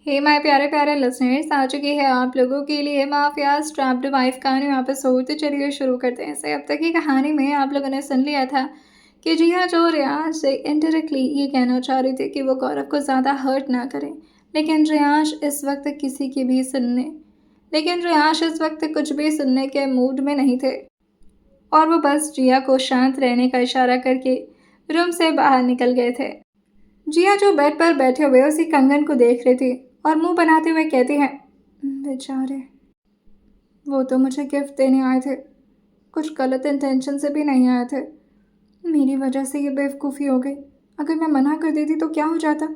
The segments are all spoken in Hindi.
हे माय प्यारे प्यारे लिसनर्स, आ चुकी है आप लोगों के लिए माफियाज ट्रैप्ड वाइफ कहानी वापस हो। तो चलिए शुरू करते हैं। अब तक की कहानी में आप लोगों ने सुन लिया था कि जिया जो रियाज से इनडायरेक्टली ये कहना चाह रही थी कि वो गौरव को ज़्यादा हर्ट ना करें, लेकिन रियाज इस वक्त किसी की भी सुनने लेकिन रियाज इस वक्त कुछ भी सुनने के मूड में नहीं थे और वो बस जिया को शांत रहने का इशारा करके रूम से बाहर निकल गए थे। जिया जो बेड पर बैठे हुए उसी कंगन को देख रही थी और मुंह बनाते हुए कहती है, बेचारे, वो तो मुझे गिफ्ट देने आए थे, कुछ गलत इंटेंशन से भी नहीं आए थे। मेरी वजह से ये बेवकूफ़ी हो गई। अगर मैं मना कर देती तो क्या हो जाता।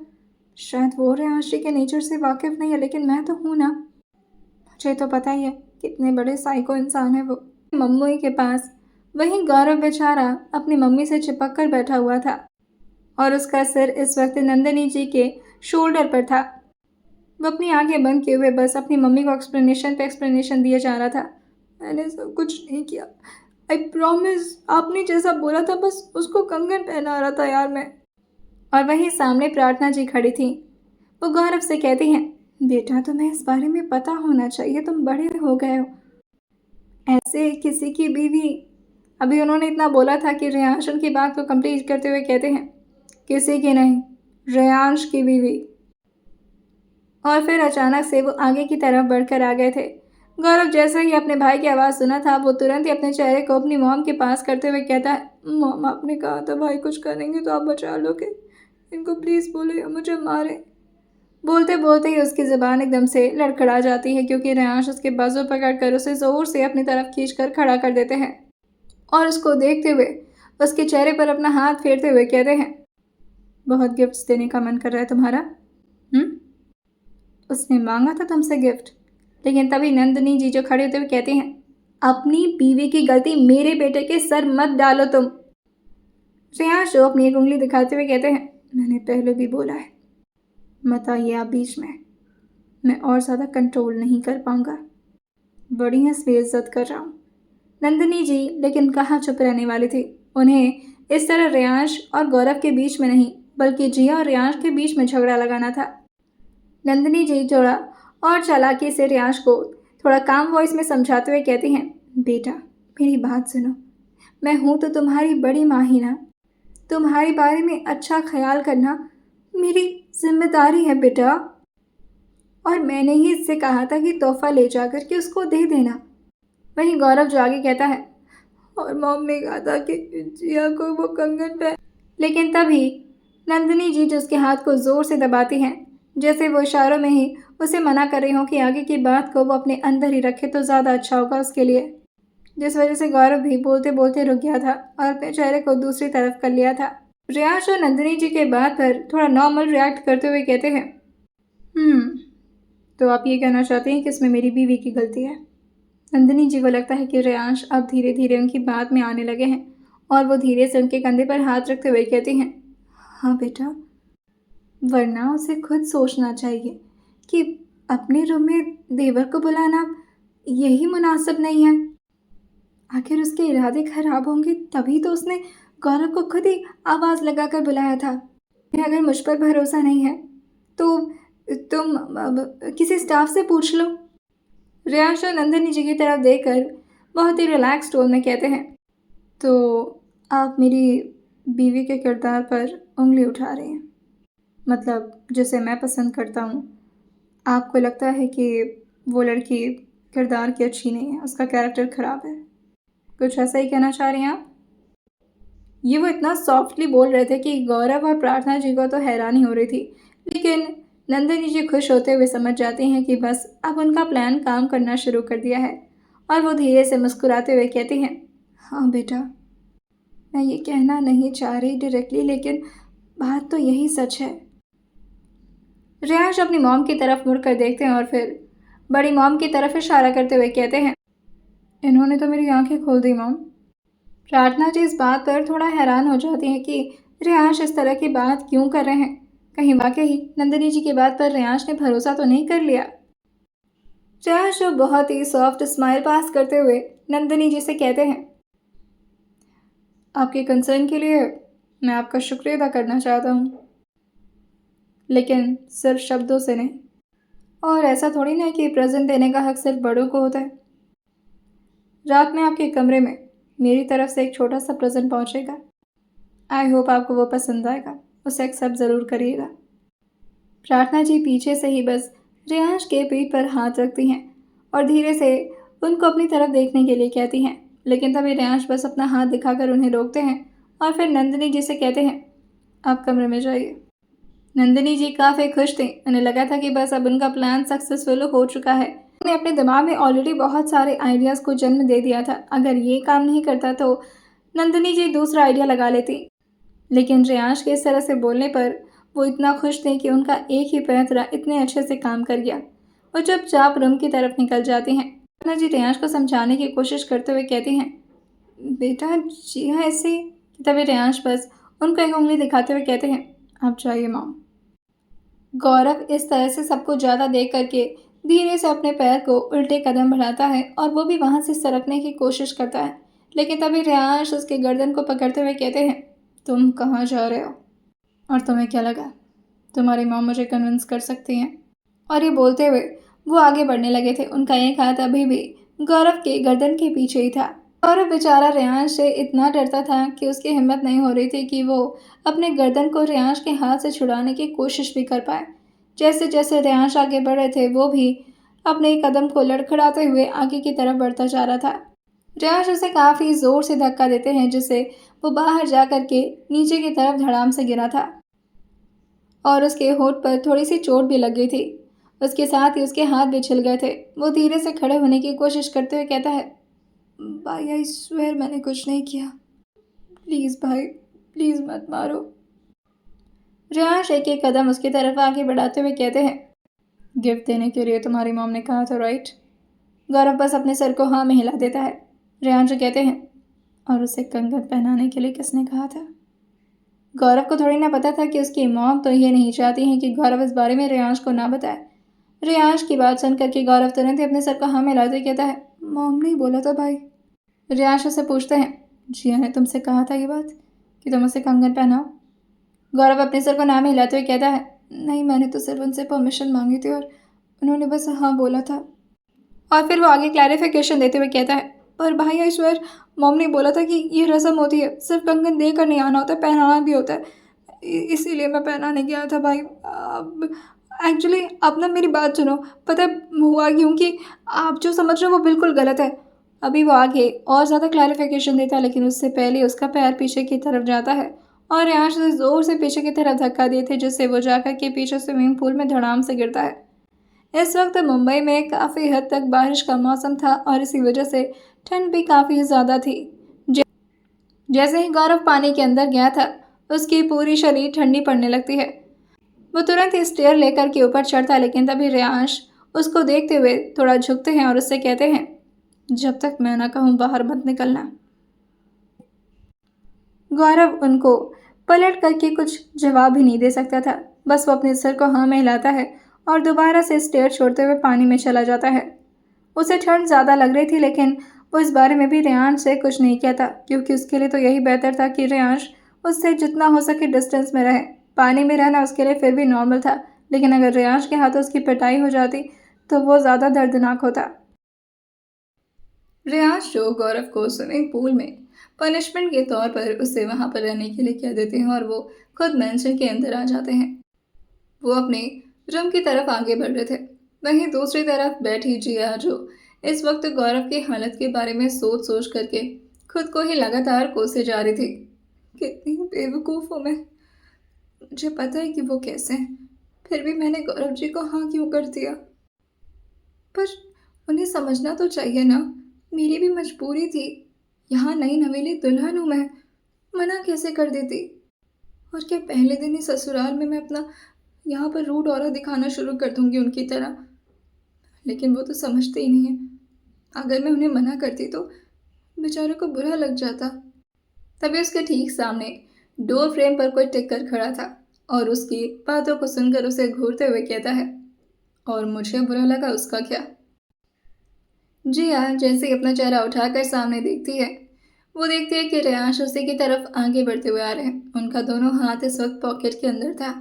शायद वो रेहाशी के नेचर से वाकिफ़ नहीं है, लेकिन मैं तो हूँ ना। मुझे तो पता ही है कितने बड़े साइको इंसान है वो। मम्मी के पास वहीं गौरव बेचारा अपनी मम्मी से चिपक कर बैठा हुआ था और उसका सिर इस वक्त नंदिनी जी के शोल्डर पर था। वो अपनी आंखें बंद किए हुए बस अपनी मम्मी को एक्सप्लेनेशन पे एक्सप्लेनेशन दिए जा रहा था। मैंने सब कुछ नहीं किया, आई प्रॉमिस। आपने जैसा बोला था बस उसको कंगन पहना रहा था यार मैं। और वहीं सामने प्रार्थना जी खड़ी थी। वो गौरव से कहती हैं, बेटा तुम्हें इस बारे में पता होना चाहिए, तुम बड़े हो गए हो। ऐसे किसी की बीवी। अभी उन्होंने इतना बोला था कि रेयांश उनकी बात को कंप्लीट करते हुए कहते हैं, किसी की नहीं, रेयांश की बीवी। और फिर अचानक से वो आगे की तरफ बढ़कर आ गए थे। गौरव जैसे ही अपने भाई की आवाज़ सुना था, वो तुरंत ही अपने चेहरे को अपनी मॉम के पास करते हुए कहता है, मॉम आपने कहा था भाई कुछ करेंगे तो आप बचा लोगे, इनको प्लीज़ बोले मुझे मारे। बोलते बोलते ही उसकी ज़ुबान एकदम से लड़खड़ा जाती है, क्योंकि रेयांश उसके बाजू पकड़कर उसे ज़ोर से अपनी तरफ खींचकर खड़ा कर देते हैं और उसको देखते हुए उसके चेहरे पर अपना हाथ फेरते हुए कहते हैं, बहुत गिफ्ट्स देने का मन कर रहा है तुम्हारा। उसने मांगा था तुमसे गिफ्ट। लेकिन तभी नंदिनी जी जो खड़े होते हुए कहती हैं, अपनी बीवी की गलती मेरे बेटे के सर मत डालो तुम। श्रेयांश जो अपनी एक उंगली दिखाते हुए कहते हैं, मैंने पहले भी बोला है, मत आइए आप बीच में, मैं और ज़्यादा कंट्रोल नहीं कर पाऊंगा। बड़ी हंस बेइज्जत कर रहा हूँ। नंदिनी जी लेकिन कहाँ चुप रहने वाली थी। उन्हें इस तरह रेयांश और गौरव के बीच में नहीं, बल्कि जिया और रेयांश के बीच में झगड़ा लगाना था। नंदिनी जी थोड़ा और चालाकी से रियांश को थोड़ा काम वॉइस में समझाते हुए कहती हैं, बेटा मेरी बात सुनो, मैं हूँ तो तुम्हारी बड़ी माँ ही ना। तुम्हारे बारे में अच्छा ख्याल करना मेरी जिम्मेदारी है बेटा। और मैंने ही इससे कहा था कि तोहफा ले जाकर के उसको दे देना। वहीं गौरव जो आगे कहता है, और मॉम ने कहा था कि जिया को वो कंगन पे। लेकिन तभी नंदिनी जी जो उसके हाथ को जोर से दबाती हैं, जैसे वो इशारों में ही उसे मना कर रही हों कि आगे की बात को वो अपने अंदर ही रखे तो ज़्यादा अच्छा होगा उसके लिए। जिस वजह से गौरव भी बोलते बोलते रुक गया था और अपने चेहरे को दूसरी तरफ कर लिया था। रियाज और नंदिनी जी के बात पर थोड़ा नॉर्मल रिएक्ट करते हुए कहते हैं, तो आप ये कहना चाहते हैं कि इसमें मेरी बीवी की गलती है। नंदिनी जी को लगता है कि रेयांश अब धीरे धीरे उनकी बात में आने लगे हैं और वो धीरे से उनके कंधे पर हाथ रखते हुए कहती हैं, हाँ बेटा, वरना उसे खुद सोचना चाहिए कि अपने रूम में देवर को बुलाना यही मुनासिब नहीं है। आखिर उसके इरादे खराब होंगे तभी तो उसने गौरव को खुद ही आवाज़ लगाकर बुलाया था। अगर मुझ पर भरोसा नहीं है तो तुम किसी स्टाफ से पूछ लो। रियांश और नंदिनी जी की तरफ देखकर बहुत ही रिलैक्स टोन में कहते हैं, तो आप मेरी बीवी के किरदार पर उंगली उठा रहे हैं। मतलब जिसे मैं पसंद करता हूँ, आपको लगता है कि वो लड़की किरदार की अच्छी नहीं है, उसका कैरेक्टर ख़राब है, कुछ ऐसा ही कहना चाह रही हैं आप? ये वो इतना सॉफ्टली बोल रहे थे कि गौरव और प्रार्थना जी को तो हैरानी हो रही थी, लेकिन नंदिनी जी खुश होते हुए समझ जाती हैं कि बस अब उनका प्लान काम करना शुरू कर दिया है और वो धीरे से मुस्कुराते हुए कहती हैं, हाँ बेटा, मैं ये कहना नहीं चाह रही डायरेक्टली, लेकिन बात तो यही सच है। रियांश अपनी मॉम की तरफ मुड़कर देखते हैं और फिर बड़ी मॉम की तरफ इशारा करते हुए कहते हैं, इन्होंने तो मेरी आंखें खोल दी मॉम। प्रार्थना जी इस बात पर थोड़ा हैरान हो जाती हैं कि रियांश इस तरह की बात क्यों कर रहे हैं। कहीं वाकई नंदिनी जी की बात पर रियांश ने भरोसा तो नहीं कर लिया। रियांश जो बहुत ही सॉफ्ट स्माइल पास करते हुए नंदिनी जी से कहते हैं, आपके कंसर्न के लिए मैं आपका शुक्रिया अदा करना चाहता हूँ, लेकिन सिर्फ शब्दों से नहीं, और ऐसा थोड़ी ना है कि प्रेज़ेंट देने का हक सिर्फ़ बड़ों को होता है। रात में आपके कमरे में मेरी तरफ से एक छोटा-सा प्रेज़ेंट पहुँचेगा। आई होप आपको वो पसंद आएगा। उसे एक्सेप्ट ज़रूर करिएगा। प्रार्थना जी पीछे से ही बस रेयांश के पीठ पर हाथ रखती हैं और धीरे से उनको अपनी तरफ देखने के लिए कहती हैं। लेकिन तभी रेयांश बस अपना हाथ दिखाकर उन्हें रोकते हैं और फिर नंदिनी जी से कहते हैं, आप कमरे में जाइए। नंदिनी जी काफ़ी खुश थीं। उन्हें लगा था कि बस अब उनका प्लान सक्सेसफुल हो चुका है। उन्होंने अपने दिमाग में ऑलरेडी बहुत सारे आइडियाज़ को जन्म दे दिया था। अगर ये काम नहीं करता तो नंदिनी जी दूसरा आइडिया लगा लेती। लेकिन रेयांश के इस तरह से बोलने पर वो इतना खुश थे कि उनका एक ही पैंतरा इतने अच्छे से काम कर गया। वो चुपचाप रूम की तरफ निकल जाती हैं। अन्ना जी रेयांश को समझाने की कोशिश करते हुए कहती हैं, बेटा जी हाँ ऐसे ही। तभी रेयांश बस उनको एक उंगली दिखाते हुए कहते हैं, आप जाइए मॉम। गौरव इस तरह से सबको ज़्यादा देख करके धीरे से अपने पैर को उल्टे कदम बढ़ाता है और वो भी वहाँ से सरकने की कोशिश करता है। लेकिन तभी रेयांश उसके गर्दन को पकड़ते हुए कहते हैं, तुम कहाँ जा रहे हो और तुम्हें क्या लगा तुम्हारी मॉम मुझे कन्विंस कर सकती हैं। और ये बोलते हुए वो आगे बढ़ने लगे थे। उनका एक हाथ अभी भी गौरव के गर्दन के पीछे ही था। गौरव बेचारा रेयांश से इतना डरता था कि उसकी हिम्मत नहीं हो रही थी कि वो अपने गर्दन को रेयांश के हाथ से छुड़ाने की कोशिश भी कर पाए। जैसे जैसे रेयांश आगे बढ़ रहे थे वो भी अपने कदम को लड़खड़ाते हुए आगे की तरफ बढ़ता जा रहा था। रेयांश उसे काफ़ी ज़ोर से धक्का देते हैं जिससे वो बाहर जा कर के नीचे की तरफ धड़ाम से गिरा था और उसके होठ पर थोड़ी सी चोट भी लग गई थी। उसके साथ ही उसके हाथ भी छिल गए थे। वो धीरे से खड़े होने की कोशिश करते हुए कहता है, भाई आई स्वेयर मैंने कुछ नहीं किया। प्लीज़ भाई, प्लीज़ मत मारो। रेयांश एक एक कदम उसकी तरफ आगे बढ़ाते हुए कहते हैं, गिफ्ट देने के लिए तुम्हारी मॉम ने कहा था राइट। गौरव बस अपने सर को हाँ में हिला देता है। रेयांश कहते हैं, और उसे कंगन पहनाने के लिए किसने कहा था। गौरव को थोड़ी ना पता था कि उसकी मॉम तो ये नहीं चाहती हैं कि गौरव इस बारे में रेयांश को ना बताए। रेयांश की बात सुन करके गौरव तुरंत ही अपने सर को हाँ मिलाते कहता है, मॉम ने बोला था भाई। रेयांश उससे पूछते हैं, जिया ने तुमसे कहा था ये बात कि तुम उसे कंगन पहनाओ। गौरव अपने सर को ना में हिलाते हुए कहता है, नहीं मैंने तो सिर्फ उनसे परमिशन मांगी थी और उन्होंने बस हाँ बोला था। और फिर वो आगे क्लैरिफिकेशन देते हुए कहता है, पर भाई ईश्वर मॉम ने बोला था कि ये रस्म होती है, सिर्फ कंगन देकर नहीं आना होता, पहनाना भी होता है। इसीलिए मैं पहनाने गया था भाई। अब एक्चुअली आप ना मेरी बात सुनो। पता है हुआ क्योंकि आप जो समझ रहे हो वो बिल्कुल गलत है। अभी वो आगे और ज़्यादा क्लैरिफिकेशन देता है लेकिन उससे पहले उसका पैर पीछे की तरफ जाता है और यहाँ से ज़ोर से पीछे की तरफ धक्का देते जिससे वो जाकर के पीछे स्विमिंग पूल में धड़ाम से गिरता है। इस वक्त मुंबई में काफ़ी हद तक बारिश का मौसम था और इसी वजह से ठंड भी काफ़ी ज़्यादा थी। जैसे ही गौरव पानी के अंदर गया था उसकी पूरी शरीर ठंडी पड़ने लगती है। वो तुरंत ही स्टेयर लेकर के ऊपर चढ़ता है लेकिन तभी रेयांश उसको देखते हुए थोड़ा झुकते हैं और उससे कहते हैं, जब तक मैं ना कहूँ बाहर मत निकलना। गौरव उनको पलट करके कुछ जवाब भी नहीं दे सकता था। बस वो अपने सर को हाँ में हिलाता है और दोबारा से स्टेयर छोड़ते हुए पानी में चला जाता है। उसे ठंड ज़्यादा लग रही थी लेकिन वो इस बारे में भी रेयांश से कुछ नहीं कहता क्योंकि उसके लिए तो यही बेहतर था कि रेयांश उससे जितना हो सके डिस्टेंस में रहे। पानी में रहना उसके लिए फिर भी नॉर्मल था लेकिन अगर रेयांश के हाथों उसकी पिटाई हो जाती तो वो ज़्यादा दर्दनाक होता। रेयांश जो गौरव को स्विमिंग पूल में पनिशमेंट के तौर पर उसे वहाँ पर रहने के लिए कह देते हैं और वो खुद मेंशन के अंदर आ जाते हैं। वो अपने रूम की तरफ आगे बढ़ रहे थे। वहीं दूसरी तरफ बैठी जिया जो इस वक्त गौरव की हालत के बारे में सोच सोच करके खुद को ही लगातार कोसे जा रही थी। कितनी बेवकूफ़ हूँ मैं। मुझे पता है कि वो कैसे हैं, फिर भी मैंने गौरव जी को हाँ क्यों कर दिया। पर उन्हें समझना तो चाहिए ना, मेरी भी मजबूरी थी। यहाँ नई नवेली दुल्हन हूँ मैं, मना कैसे कर देती। और क्या पहले दिन ही ससुराल में मैं अपना यहाँ पर रूड ऑरा दिखाना शुरू कर दूंगी उनकी तरह। लेकिन वो तो समझते ही नहीं है। अगर मैं उन्हें मना करती तो बेचारों को बुरा लग जाता। तभी उसके ठीक सामने डोर फ्रेम पर कोई टिक कर खड़ा था और उसकी बातों को सुनकर उसे घूरते हुए कहता है, और मुझे बुरा लगा उसका क्या। जी हाँ, जैसे ही अपना चेहरा उठाकर सामने देखती है वो देखती है कि रेयांश उसी की तरफ आगे बढ़ते हुए आ रहे हैं। उनका दोनों हाथ इस वक्त पॉकेट के अंदर था।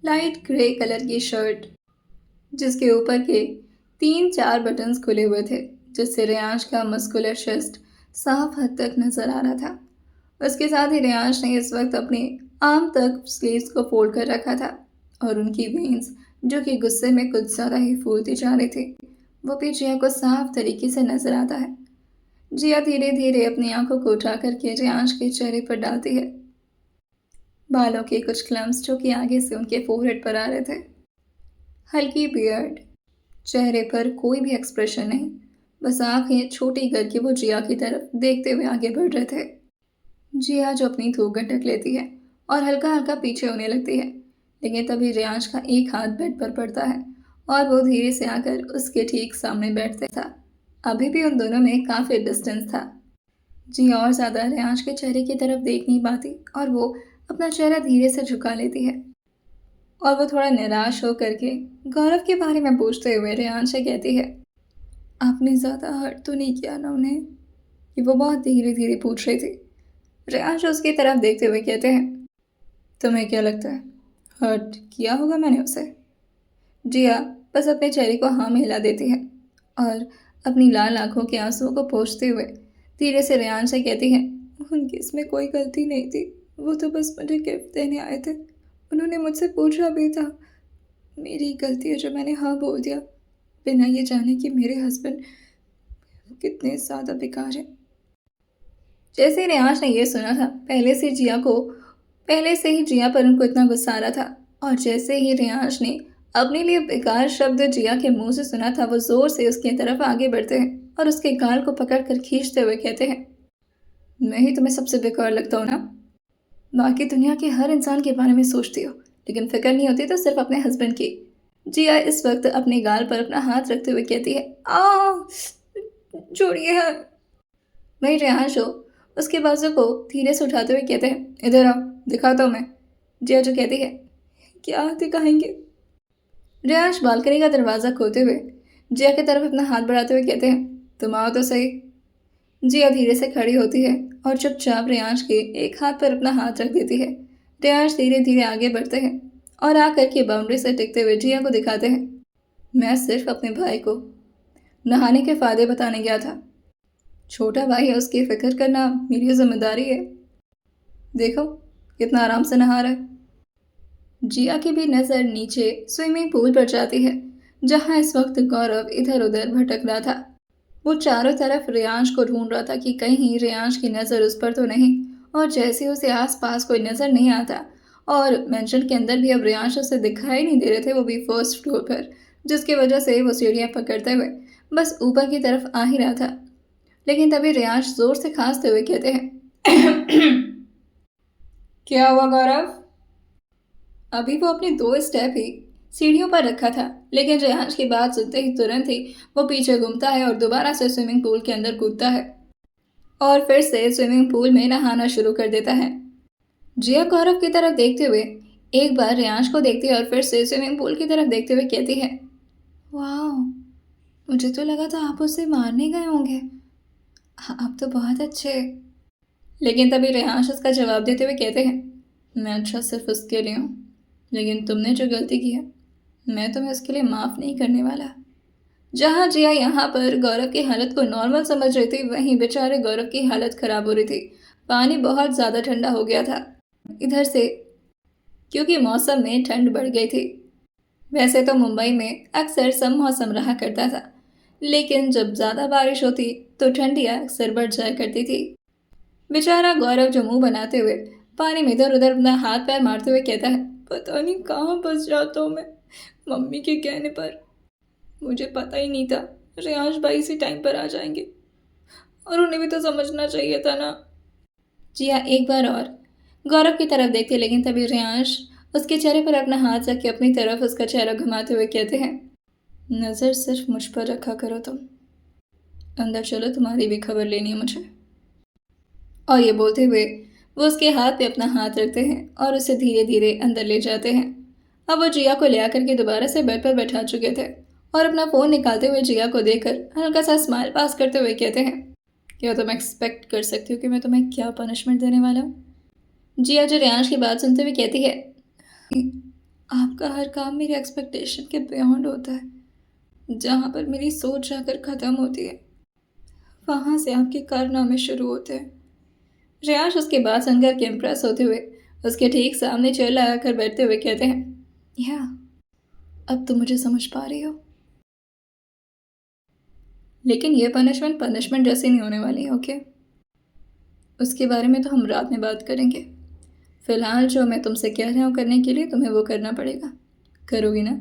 लाइट ग्रे कलर की शर्ट, जिसके ऊपर के 3-4 बटन्स खुले हुए थे, जिससे रेयांश का मस्कुलर चेस्ट साफ हद तक नजर आ रहा था। उसके साथ ही रेयांश ने इस वक्त अपने आर्म तक स्लीव्स को फोल्ड कर रखा था और उनकी वेन्स, जो कि गुस्से में कुछ ज़्यादा ही फूलती जा रही थी, वो भी जिया को साफ तरीके से नजर आता है। जिया धीरे धीरे अपनी आंखों को उठा करके रेयांश के चेहरे पर डालती है। बालों के कुछ क्लम्स जो कि आगे से उनके फोरहेड पर आ रहे थे, हल्की बियर्ड, चेहरे पर कोई भी एक्सप्रेशन नहीं, बस आंखें छोटी करके वो जिया की तरफ देखते हुए आगे बढ़ रहे थे। जिया जो अपनी थूक गटक लेती है और हल्का हल्का पीछे होने लगती है, लेकिन तभी रेयांश का एक हाथ बेड पर पड़ता है और वो धीरे से आकर उसके ठीक सामने बैठते था। अभी भी उन दोनों में काफ़ी डिस्टेंस था। जिया और ज़्यादा रेयांश के चेहरे की तरफ देख नहीं पाती और वो अपना चेहरा धीरे से झुका लेती है और वो थोड़ा निराश हो करके गौरव के बारे में पूछते हुए रेयांश से कहती है, आपने ज़्यादा हर्ट तो नहीं किया ना उन्हें? कि वो बहुत धीरे धीरे पूछ रही थी। रेयांश उसकी तरफ देखते हुए कहते हैं, तुम्हें क्या लगता है हर्ट किया होगा मैंने उसे? जिया बस अपने चेहरे को हाँ में हिला देती है और अपनी लाल आंखों के आंसुओं को पोंछते हुए धीरे से रेयांश से कहती है, उनकी इसमें कोई गलती नहीं थी, वो तो बस मुझे गिफ्ट देने आए थे। उन्होंने मुझसे पूछा भी था। मेरी गलती है जो मैंने हाँ बोल दिया, बिना ये जाने कि मेरे हस्बैंड कितने ज़्यादा बेकार हैं। जैसे ही रेयांश ने ये सुना था, पहले से ही जिया पर उनको इतना गुस्सा आ रहा था और जैसे ही रेयांश ने अपने लिए बेकार शब्द जिया के मुंह से सुना था, वो जोर से उसकी तरफ आगे बढ़ते हैं और उसके गाल को पकड़ कर खींचते हुए कहते हैं, मैं ही तुम्हें सबसे बेकार लगता हूँ ना? बाकी दुनिया के हर इंसान के बारे में सोचती हो, लेकिन फिक्र नहीं होती तो सिर्फ अपने हस्बैंड की। जिया इस वक्त अपने गाल पर अपना हाथ रखते हुए कहती है, आ छोड़िए है। वही रेयांश हो उसके बाजू को धीरे से उठाते हुए कहते हैं, इधर आओ दिखाता हूँ मैं। जिया जो कहती है, क्या दिखाएंगे? रेयांश बालकनी का दरवाज़ा खोलते हुए जिया की तरफ अपना हाथ बढ़ाते हुए कहते हैं, तुम आओ तो सही। जिया धीरे से खड़ी होती है और चुपचाप रेयांश के एक हाथ पर अपना हाथ रख देती है। रेयांश धीरे धीरे आगे बढ़ते हैं और आकर के बाउंड्री से टिकते हुए जिया को दिखाते हैं, मैं सिर्फ अपने भाई को नहाने के फायदे बताने गया था। छोटा भाई है, उसकी फिक्र करना मेरी जिम्मेदारी है। देखो कितना आराम से नहा रहा है। जिया की भी नज़र नीचे स्विमिंग पूल पर जाती है, जहाँ इस वक्त गौरव इधर उधर भटक रहा था। वो चारों तरफ रेयांश को ढूंढ रहा था कि कहीं रेयांश की नज़र उस पर तो नहीं, और जैसे उसे आसपास कोई नज़र नहीं आता और मेंशन के अंदर भी अब रेयांश उसे दिखाई नहीं दे रहे थे, वो भी फर्स्ट फ्लोर पर, जिसकी वजह से वो सीढ़ियाँ पकड़ते हुए बस ऊपर की तरफ आ ही रहा था। लेकिन तभी रेयांश जोर से खांसते हुए कहते हैं, क्या हुआ गौरव? अभी वो अपने 2 स्टेप ही सीढ़ियों पर रखा था, लेकिन रेयांश की बात सुनते ही तुरंत ही वो पीछे घूमता है और दोबारा से स्विमिंग पूल के अंदर कूदता है और फिर से स्विमिंग पूल में नहाना शुरू कर देता है। जिया गौरव की तरफ देखते हुए एक बार रेयांश को देखती है और फिर से स्विमिंग पूल की तरफ देखते हुए कहती है, वाह, मुझे तो लगा था आप उसे मारने गए होंगे। आप तो बहुत अच्छे। लेकिन तभी रेयांश उसका जवाब देते हुए कहते हैं, मैं अच्छा सिर्फ उसके लिए हूँ, लेकिन तुमने जो गलती की है मैं तुम्हें उसके लिए माफ़ नहीं करने वाला। जहाँ जिया यहाँ पर गौरव की हालत को नॉर्मल समझ रही थी, वहीं बेचारे गौरव की हालत ख़राब हो रही थी। पानी बहुत ज़्यादा ठंडा हो गया था इधर से, क्योंकि मौसम में ठंड बढ़ गई थी। वैसे तो मुंबई में अक्सर सम मौसम रहा करता था, लेकिन जब ज़्यादा बारिश होती तो ठंडियाँ अक्सर बढ़ जाया करती थी। बेचारा गौरव जो मुंह बनाते हुए पानी में इधर उधर अपना हाथ पैर मारते हुए कहता है, पता नहीं कहाँ फंस जाता हूँ मैं मम्मी के कहने पर। मुझे पता ही नहीं था रेयांश भाई इसी टाइम पर आ जाएंगे, और उन्हें भी तो समझना चाहिए था ना। जिया एक बार और गौरव की तरफ देखती, लेकिन तभी रेयांश उसके चेहरे पर अपना हाथ रख के अपनी तरफ उसका चेहरा घुमाते हुए कहते हैं, नज़र सिर्फ मुझ पर रखा करो तुम, अंदर चलो तुम्हारी भी खबर लेनी है मुझे। और ये बोलते हुए वो उसके हाथ पे अपना हाथ रखते हैं और उसे धीरे धीरे अंदर ले जाते हैं। अब वो जिया को ले आकर के दोबारा से बेड पर बैठा चुके थे और अपना फ़ोन निकालते हुए जिया को देखकर हल्का सा स्माइल पास करते हुए कहते हैं, क्या तुम एक्सपेक्ट कर सकती हो कि मैं तुम्हें क्या पनिशमेंट देने वाला हूँ? जिया जो रेयांश की बात सुनते हुए कहती है, आपका हर काम मेरी एक्सपेक्टेशन के बियॉन्ड होता है। जहाँ पर मेरी सोच जाकर ख़त्म होती है, वहाँ से आपके कारनामे शुरू होते हैं। रियाज उसकी बात सुनकर के इम्प्रेस होते हुए उसके ठीक सामने चेयर लगाकर बैठते हुए कहते हैं, या अब तो मुझे समझ पा रही हो, लेकिन ये पनिशमेंट पनिशमेंट जैसी नहीं होने वाली है, ओके? उसके बारे में तो हम रात में बात करेंगे। फिलहाल जो मैं तुमसे कह रहा हूँ करने के लिए, तुम्हें वो करना पड़ेगा। करोगी ना?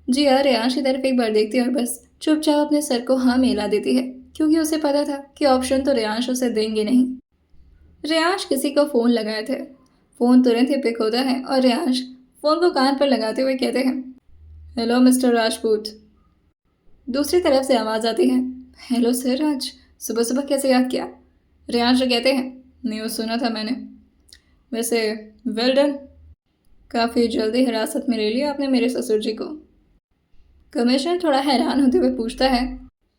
जी हाँ, रियांश की तरफ एक बार देखती है और बस चुपचाप अपने सर को हाँ मिला देती है, क्योंकि उसे पता था कि ऑप्शन तो रियांश उसे देंगे नहीं। रियांश किसी को फ़ोन लगाए थे। फ़ोन तुरंत ही पिक होता है और रियांश फ़ोन को कान पर लगाते हुए कहते हैं, हेलो मिस्टर राजपूत। दूसरी तरफ से आवाज़ आती है, हेलो सर, आज सुबह सुबह कैसे याद किया? रियांश कहते हैं, न्यूज़ सुना था मैंने। वैसे वेल डन, काफ़ी जल्दी हिरासत में ले लिया आपने मेरे ससुर जी को। कमिश्नर थोड़ा हैरान होते हुए पूछता है,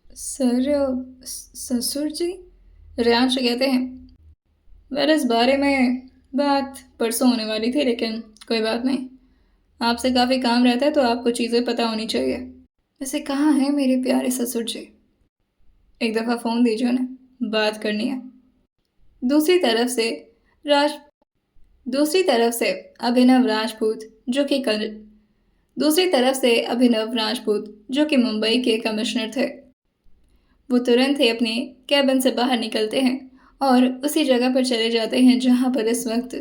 सर ससुर जी? रियांश कहते हैं, वेल इस बारे में बात परसों होने वाली थी, लेकिन कोई बात नहीं। आपसे काफ़ी काम रहता है तो आपको चीज़ें पता होनी चाहिए। वैसे कहाँ है मेरे प्यारे ससुर जी? एक दफ़ा फ़ोन दीजिए उन्हें, बात करनी है। दूसरी तरफ से राज दूसरी तरफ से अभिनव राजपूत जो कि कल दूसरी तरफ से अभिनव राजपूत जो कि मुंबई के कमिश्नर थे, वो तुरंत ही अपने कैबिन से बाहर निकलते हैं और उसी जगह पर चले जाते हैं जहां पर इस वक्त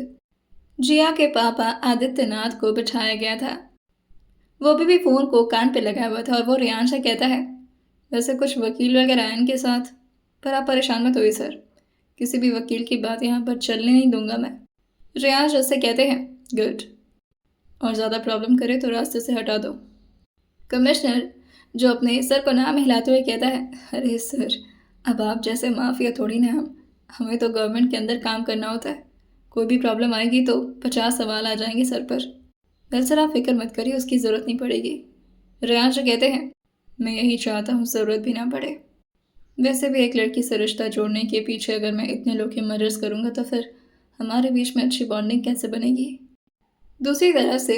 जिया के पापा आदित्यनाथ को बिठाया गया था। वो भी फ़ोन को कान पे लगाया हुआ था और वो रियान से कहता है, वैसे कुछ वकील वगैरह आए इनके साथ, पर आप परेशान मत होइए सर, किसी भी वकील की बात यहाँ पर चलने नहीं दूंगा मैं। रियाज उससे कहते हैं, गुड, और ज़्यादा प्रॉब्लम करे तो रास्ते से हटा दो। कमिश्नर जो अपने सर को नाम हिलाते हुए कहता है, अरे सर, अब आप जैसे माफिया थोड़ी ना हमें तो गवर्नमेंट के अंदर काम करना होता है। कोई भी प्रॉब्लम आएगी तो 50 सवाल आ जाएंगे सर पर। वेल सर, आप फिक्र मत करिए, उसकी ज़रूरत नहीं पड़ेगी। रियान जो कहते हैं, मैं यही चाहता हूँ ज़रूरत भी ना पड़े। वैसे भी एक लड़की से रिश्ता जोड़ने के पीछे अगर मैं इतने लोग की मदद करूँगा तो फिर हमारे बीच में अच्छी बॉन्डिंग कैसे बनेगी? दूसरी तरफ से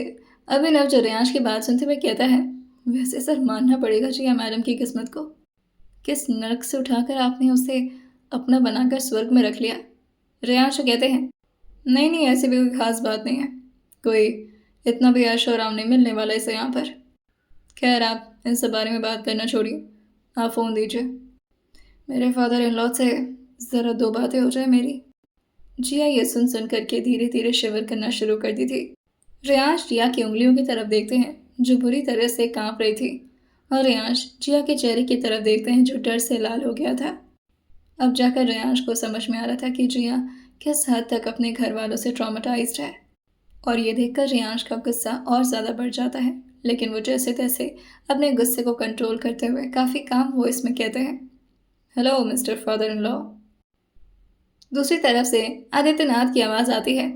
अभिनव जो रियांश की बात सुनते हुए कहता है, वैसे सर मानना पड़ेगा जिया मैडम की किस्मत को, किस नरक से उठाकर आपने उसे अपना बनाकर स्वर्ग में रख लिया। रियांश कहते हैं, नहीं नहीं, ऐसी भी कोई खास बात नहीं है, कोई इतना भी ऐशो आराम नहीं मिलने वाला इसे यहाँ पर। खैर, आप इन सब बारे में बात करना छोड़िए, आप फ़ोन दीजिए। मेरे फादर इन लॉ से ज़रा दो बातें हो जाए मेरी। जिया ये सुन सुन करके धीरे धीरे शिवर करना शुरू कर दी थी। रियांश जिया की उंगलियों की तरफ देखते हैं जो बुरी तरह से कांप रही थी, और रियांश जिया के चेहरे की तरफ देखते हैं जो डर से लाल हो गया था। अब जाकर रियांश को समझ में आ रहा था कि जिया किस हद तक अपने घर वालों से ट्रॉमेटाइज्ड है, और ये देखकर रियांश का गुस्सा और ज़्यादा बढ़ जाता है, लेकिन वो जैसे तैसे अपने गुस्से को कंट्रोल करते हुए काफ़ी काम वॉइस में कहते हैं, hello mister father in law. दूसरी तरफ से आदित्यनाथ की आवाज़ आती है,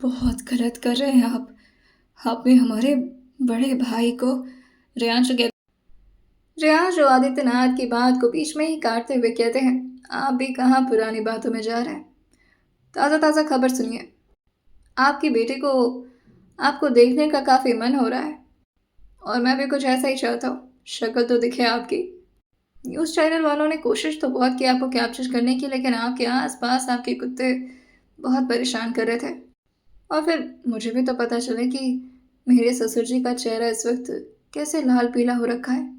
बहुत गलत कर रहे हैं आप, आपने हमारे बड़े भाई को। रियांश जो आदित्यनाथ की बात को बीच में ही काटते हुए कहते हैं, आप भी कहाँ पुरानी बातों में जा रहे हैं, ताज़ा ताज़ा खबर सुनिए। आपकी बेटी को आपको देखने का काफ़ी मन हो रहा है, और मैं भी कुछ ऐसा ही चाहता हूँ, शक्ल तो दिखे आपकी। न्यूज़ चैनल वालों ने कोशिश तो बहुत की आपको कैप्चर करने की, लेकिन आपके आसपास आपके कुत्ते बहुत परेशान कर रहे थे, और फिर मुझे भी तो पता चले कि मेरे ससुर जी का चेहरा इस वक्त कैसे लाल पीला हो रखा है।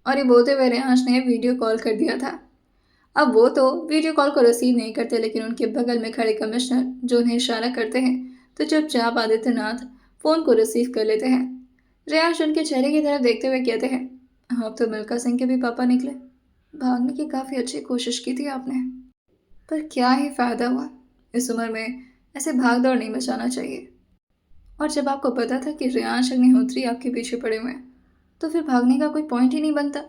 और ये बोलते हुए रियांश ने वीडियो कॉल कर दिया था। अब वो तो वीडियो कॉल को रिसीव नहीं करते, लेकिन उनके बगल में खड़े कमिश्नर जो उन्हें इशारा करते हैं तो चुपचाप आदित्यनाथ फ़ोन को रिसीव कर लेते हैं। रियांश उनके चेहरे की तरफ देखते हुए कहते हैं, आप तो मिल्खा सिंह के भी पापा निकले, भागने की काफ़ी अच्छी कोशिश की थी आपने, पर क्या ही फ़ायदा हुआ, इस उम्र में ऐसे भाग दौड़ नहीं मचाना चाहिए। और जब आपको पता था कि रियांश अग्निहोत्री आपके पीछे पड़े हुए हैं, तो फिर भागने का कोई पॉइंट ही नहीं बनता।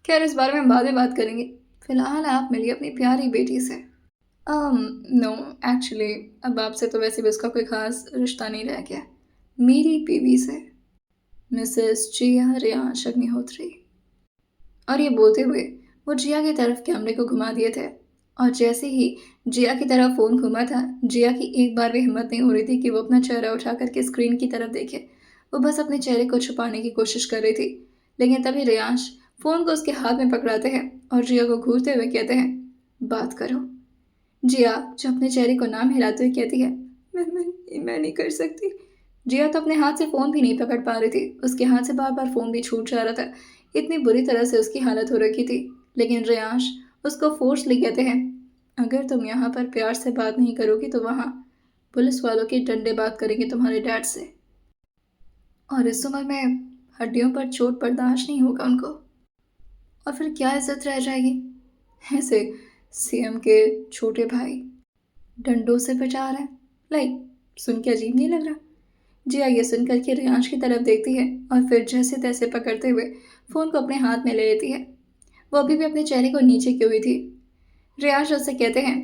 खैर, इस बारे में हम बाद में बात करेंगे, फिलहाल आप मिलिए अपनी प्यारी बेटी से। नो, एक्चुअली अब आपसे तो वैसे भी उसका कोई खास रिश्ता नहीं रह गया, मेरी बीवी से, मिसेस जिया रियांश अग्निहोत्री। और ये बोलते हुए वो जिया की तरफ कैमरे को घुमा दिए थे। और जैसे ही जिया की तरफ फ़ोन घुमा था, जिया की एक बार भी हिम्मत नहीं हो रही थी कि वो अपना चेहरा उठा कर के स्क्रीन की तरफ देखे। वो बस अपने चेहरे को छुपाने की कोशिश कर रही थी। लेकिन तभी रेयांश फ़ोन को उसके हाथ में पकड़ाते हैं और जिया को घूरते हुए कहते हैं, बात करो। जिया जो अपने चेहरे को नाम हिलाते हुए कहती है, मैं नहीं कर सकती। जिया तो अपने हाथ से फ़ोन भी नहीं पकड़ पा रही थी। उसके हाथ से बार बार फ़ोन भी छूट जा रहा था। इतनी बुरी तरह से उसकी हालत हो रखी थी। लेकिन रेयांश उसको फोर्सली कहते हैं, अगर तुम यहाँ पर प्यार से बात नहीं करोगी तो वहाँ पुलिस वालों के डंडे बात करेंगे तुम्हारे डैड से। और इस उम्र में हड्डियों पर चोट बर्दाश्त नहीं होगा उनको। और फिर क्या इज्जत रह जाएगी। ऐसे सीएम के छोटे भाई डंडों से बचा रहे हैं। लाइक सुन के अजीब नहीं लग रहा। जिया ये सुन करके रेयांश की तरफ देखती है और फिर जैसे तैसे पकड़ते हुए फ़ोन को अपने हाथ में ले लेती है। वो अभी भी अपने चेहरे को नीचे की हुई थी। रेयांश उससे कहते हैं,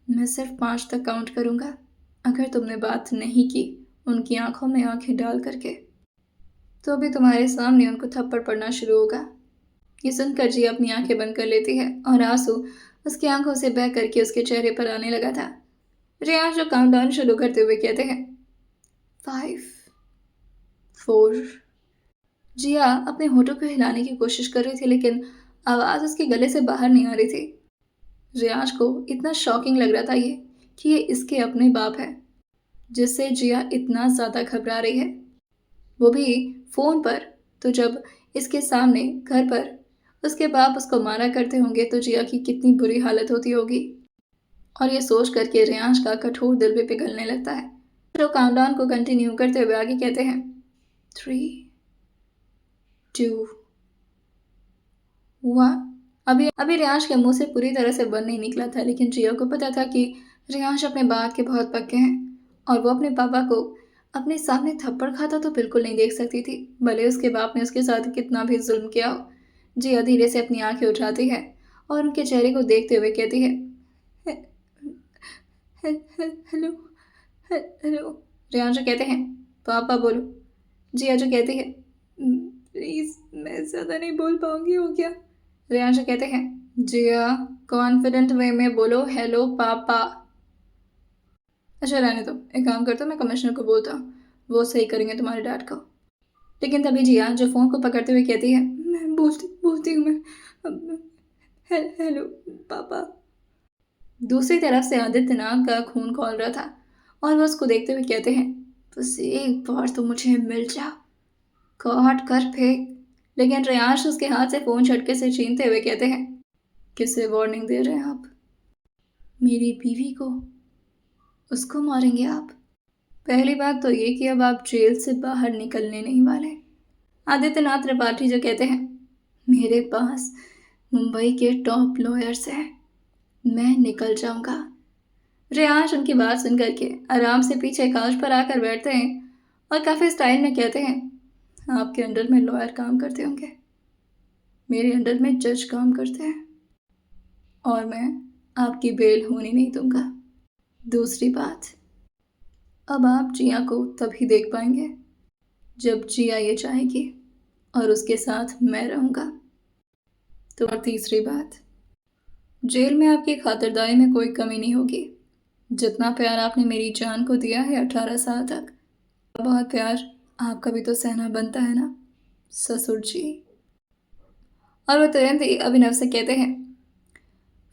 मैं सिर्फ 5 तक काउंट करूँगा। अगर तुमने बात नहीं की उनकी आंखों में आंखें डाल करके, तो अभी तुम्हारे सामने उनको थप्पड़ पड़ना शुरू होगा। ये सुनकर जिया अपनी आंखें बंद कर लेती है और आंसू उसकी आंखों से बह करके उसके चेहरे पर आने लगा था। रेयांश जो काउंटडाउन शुरू करते हुए कहते हैं, 5, 4। जिया अपने होठों को हिलाने की कोशिश कर रही थी लेकिन आवाज़ उसके गले से बाहर नहीं आ रही थी। रेयांश को इतना शॉकिंग लग रहा था ये कि ये इसके अपने बाप है जिससे जिया इतना ज़्यादा घबरा रही है, वो भी फ़ोन पर। तो जब इसके सामने घर पर उसके बाप उसको मारा करते होंगे तो जिया की कितनी बुरी हालत होती होगी। और ये सोच करके रेयांश का कठोर दिल भी पिघलने लगता है। तो काउंटडाउन को कंटिन्यू करते हुए आगे कहते हैं, 3, 2, 1। अभी अभी रेयांश के मुंह से पूरी तरह से बंद नहीं निकला था लेकिन जिया को पता था कि रेयांश अपने बात के बहुत पक्के हैं और वो अपने पापा को अपने सामने थप्पड़ खाता तो बिल्कुल नहीं देख सकती थी, भले उसके बाप ने उसके साथ कितना भी जुल्म किया हो। जिया धीरे से अपनी आंखें उठाती है और उनके चेहरे को देखते हुए कहती है, हेलो हेलो। रेयांश कहते हैं, पापा बोलो। जिया जो कहती है, प्लीज़ मैं ज़्यादा नहीं बोल पाऊंगी, हो क्या। रेयांश कहते हैं, जिया कॉन्फिडेंट वे में बोलो, हेलो पापा। अच्छा रहने दो, एक काम करता हूँ, मैं कमिश्नर को बोलता हूँ, वो सही करेंगे तुम्हारे डैड को। लेकिन तभी जिया जो फ़ोन को पकड़ते हुए कहती है, मैं बोलती हूँ मैं, हेलो पापा। दूसरी तरफ से आदित्यनाथ का खून खौल रहा था और वो उसको देखते हुए कहते हैं, बस एक बार तो मुझे मिल जा, काट कर फेंक। लेकिन रेयांश उसके हाथ से फ़ोन झटके से छीनते हुए कहते हैं, किसे वार्निंग दे रहे हैं आप? मेरी बीवी को, उसको मारेंगे आप? पहली बात तो ये कि अब आप जेल से बाहर निकलने नहीं वाले। आदित्यनाथ त्रिपाठी जो कहते हैं, मेरे पास मुंबई के टॉप लॉयर्स हैं, मैं निकल जाऊंगा। रेयांश उनकी बात सुन करके आराम से पीछे काउच पर आकर बैठते हैं और काफ़ी स्टाइल में कहते हैं, आपके अंडर में लॉयर काम करते होंगे, मेरे अंडर में जज काम करते हैं और मैं आपकी बेल होने नहीं दूंगा। दूसरी बात, अब आप जिया को तभी देख पाएंगे जब जिया ये चाहेगी और उसके साथ मैं रहूँगा। तो और तीसरी बात, जेल में आपकी खातिरदारी में कोई कमी नहीं होगी। जितना प्यार आपने मेरी जान को दिया है 18 साल तक, बहुत प्यार आपका भी तो सहना बनता है ना ससुर जी। और वो तुरंत ही अभिनव से कहते हैं,